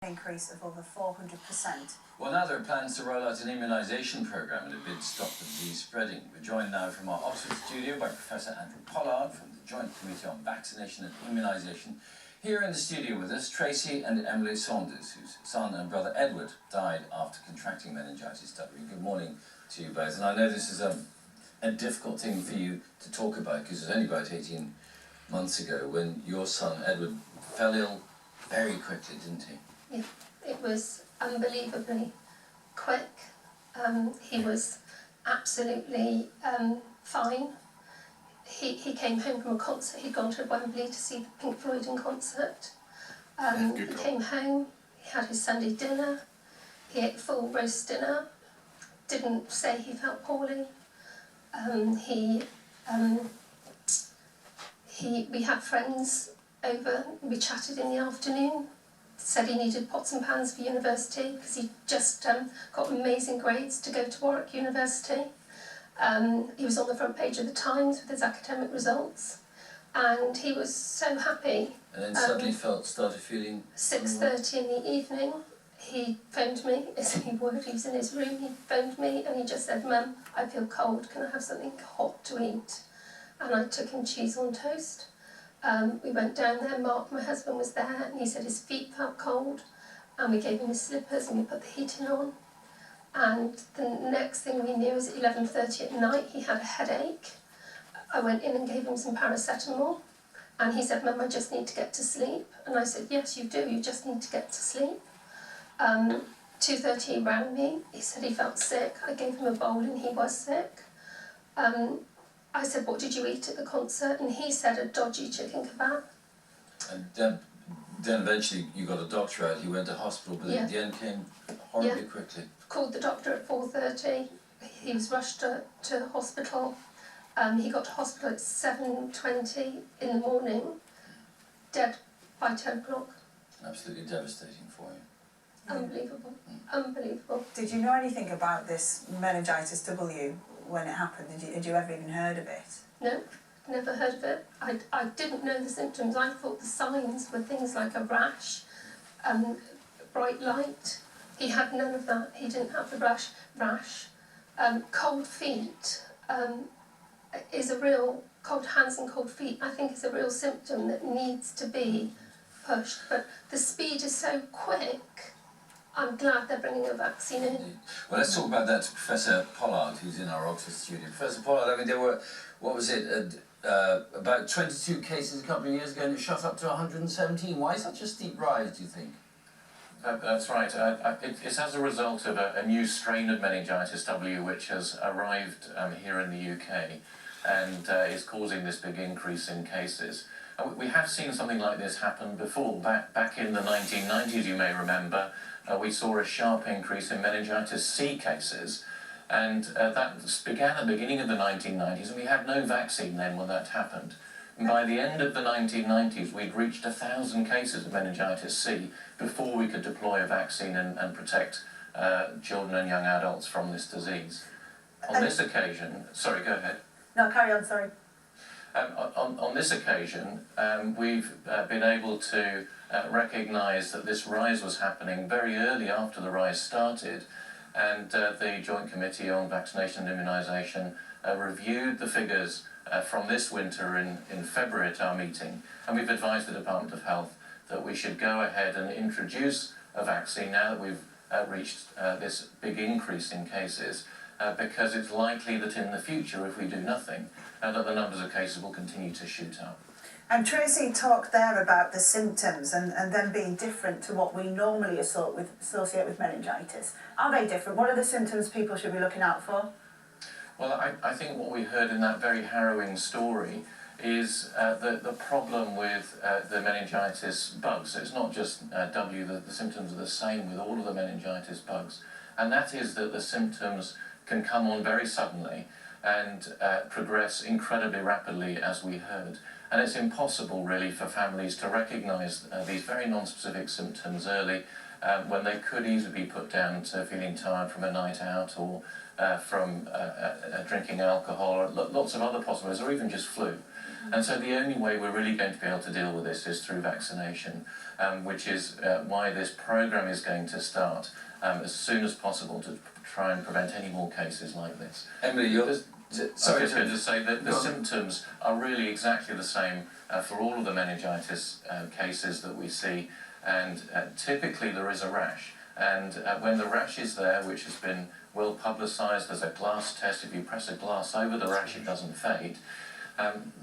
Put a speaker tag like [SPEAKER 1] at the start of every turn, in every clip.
[SPEAKER 1] Increase of over 400%.
[SPEAKER 2] Well, now there are plans to roll out an immunisation programme in a bid to stop the disease spreading. We're joined now from our Oxford studio by Professor Andrew Pollard from the Joint Committee on Vaccination and Immunisation. Here in the studio with us, Tracey and Edward Saunders, whose son and brother Edward died after contracting meningitis W. Good morning to you both. And I know this is a difficult thing for you to talk about because it was only about 18 months ago when your son Edward fell ill very quickly, didn't he?
[SPEAKER 3] Yeah, it was unbelievably quick. He was absolutely fine. He came home from a concert. He'd gone to Wembley to see the Pink Floyd in concert. He came home, he had his Sunday dinner, he ate full roast dinner, didn't say he felt poorly. We had friends over, we chatted in the afternoon. Said he needed pots and pans for university because he just got amazing grades to go to Warwick University. He was on the front page of the Times with his academic results, and he was so happy.
[SPEAKER 2] And then suddenly started feeling
[SPEAKER 3] 6:30 in the evening, he phoned me, as he would. He was in his room, he phoned me and he just said, "Mum, I feel cold, can I have something hot to eat?" And I took him cheese on toast. We went down there, Mark, my husband, was there, and he said his feet felt cold, and we gave him his slippers and we put the heating on. And the next thing we knew was at 11:30 at night he had a headache. I went in and gave him some paracetamol, and he said, "Mum, I just need to get to sleep." And I said, "Yes, you do, you just need to get to sleep." 2:30 he rang me, he said he felt sick. I gave him a bowl and he was sick. I said, "What did you eat at the concert?" And he said, "A dodgy chicken kebab."
[SPEAKER 2] And then eventually you got a doctor out, he went to hospital, but
[SPEAKER 3] Yeah.
[SPEAKER 2] the end came horribly quickly.
[SPEAKER 3] Called the doctor at 4:30, he was rushed to hospital. He got to hospital at 7:20 in the morning, dead by 10 o'clock.
[SPEAKER 2] Absolutely devastating for you.
[SPEAKER 3] Unbelievable, unbelievable.
[SPEAKER 1] Did you know anything about this meningitis W when it happened? Had you ever even heard of it?
[SPEAKER 3] No, never heard of it. I didn't know the symptoms. I thought the signs were things like a rash, bright light. He had none of that. He didn't have the rash. Cold feet is a real, cold hands and cold feet, I think is a real symptom that needs to be pushed. But the speed is so quick, I'm glad they're bringing a vaccine in.
[SPEAKER 2] Indeed. Well, let's talk about that to Professor Pollard, who's in our Oxford studio. Professor Pollard, I mean, there were, what was it, about 22 cases a couple of years ago, and it shot up to 117. Why such a steep rise, do you think?
[SPEAKER 4] That's right. It's as a result of a new strain of meningitis W which has arrived here in the UK and is causing this big increase in cases. We have seen something like this happen before. Back in the 1990s, you may remember, we saw a sharp increase in meningitis C cases, and that began at the beginning of the 1990s, and we had no vaccine then when that happened. And by the end of the 1990s, we'd reached 1,000 cases of meningitis C before we could deploy a vaccine and protect children and young adults from this disease. On this occasion, sorry, go ahead.
[SPEAKER 1] No, carry on, sorry.
[SPEAKER 4] On this occasion, we've been able to recognise that this rise was happening very early after the rise started, and the Joint Committee on Vaccination and Immunisation reviewed the figures from this winter in February at our meeting, and we've advised the Department of Health that we should go ahead and introduce a vaccine now that we've reached this big increase in cases, because it's likely that in the future, if we do nothing, that the numbers of cases will continue to shoot up.
[SPEAKER 1] And Tracey talked there about the symptoms and them being different to what we normally associate with meningitis. Are they different? What are the symptoms people should be looking out for?
[SPEAKER 4] Well, I think what we heard in that very harrowing story is the problem with the meningitis bugs. It's not just W, the symptoms are the same with all of the meningitis bugs, and that is that the symptoms can come on very suddenly and progress incredibly rapidly, as we heard. And it's impossible really for families to recognise these very non-specific symptoms early when they could easily be put down to feeling tired from a night out or from drinking alcohol or lots of other possibilities, or even just flu. And so the only way we're really going to be able to deal with this is through vaccination. which is why this programme is going to start as soon as possible to try and prevent any more cases like this.
[SPEAKER 2] Emily, you're...
[SPEAKER 4] Sorry, I was going to say that the symptoms are really exactly the same for all of the meningitis cases that we see, and typically there is a rash. And when the rash is there, which has been well publicised, there's a glass test. If you press a glass over the rash, it doesn't fade.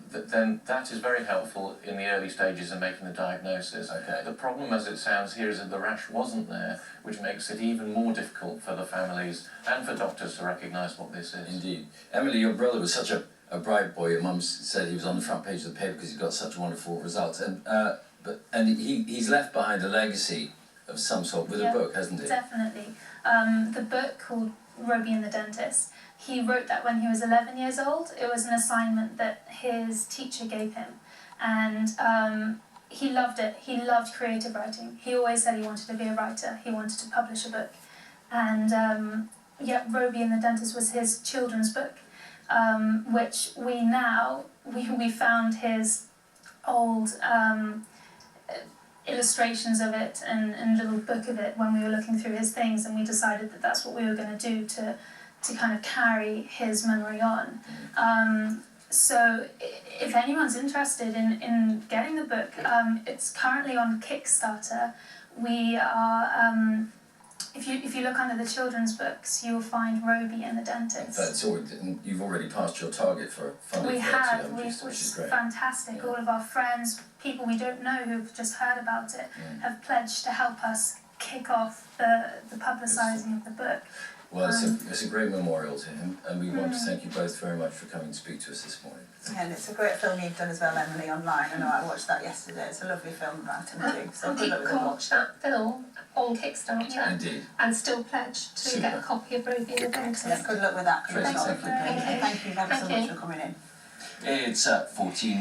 [SPEAKER 4] Then that is very helpful in the early stages of making the diagnosis.
[SPEAKER 2] Okay.
[SPEAKER 4] The problem, as it sounds here, is that the rash wasn't there, which makes it even more difficult for the families and for doctors to recognise what this is.
[SPEAKER 2] Indeed. Emily, your brother was such a bright boy. Your mum said he was on the front page of the paper because he got such wonderful results. And he's left behind a legacy of some sort with a book, hasn't he?
[SPEAKER 5] Definitely. The book called Roby and the Dentist, he wrote that when he was 11 years old. It was an assignment that his teacher gave him, and he loved it. He loved creative writing. He always said he wanted to be a writer. He wanted to publish a book, and Roby and the Dentist was his children's book, which we found his old illustrations of it and a little book of it when we were looking through his things, and we decided that that's what we were going to do to kind of carry his memory on. So if anyone's interested in getting the book, it's currently on Kickstarter. We are, if you look under the children's books, you'll find Roby and the Dentist.
[SPEAKER 2] You've already passed your target for funding.
[SPEAKER 5] We
[SPEAKER 2] for
[SPEAKER 5] have,
[SPEAKER 2] which
[SPEAKER 5] which
[SPEAKER 2] is
[SPEAKER 5] is
[SPEAKER 2] great.
[SPEAKER 5] fantastic.
[SPEAKER 2] Yeah.
[SPEAKER 5] All of our friends, people we don't know who've just heard about it, have pledged to help us kick off the publicising of the book.
[SPEAKER 2] Well, it's a great memorial to him, and we want to thank you both very much for coming to speak to us this morning.
[SPEAKER 1] Yeah, and it's a great film you've done as well, Emily, online. I know I watched that yesterday. It's a lovely film about him too. So
[SPEAKER 3] And
[SPEAKER 1] good luck
[SPEAKER 3] people
[SPEAKER 1] with
[SPEAKER 3] can
[SPEAKER 1] it.
[SPEAKER 3] watch that film on Kickstarter
[SPEAKER 2] Indeed.
[SPEAKER 3] and still pledge to get a copy of Roby and the Dentist.
[SPEAKER 1] Yeah, good luck with that.
[SPEAKER 2] Tracy,
[SPEAKER 1] Thank you.
[SPEAKER 2] thank you.
[SPEAKER 1] Thank you ever so
[SPEAKER 3] Thank
[SPEAKER 1] much
[SPEAKER 3] you.
[SPEAKER 1] for coming in.
[SPEAKER 2] It's 14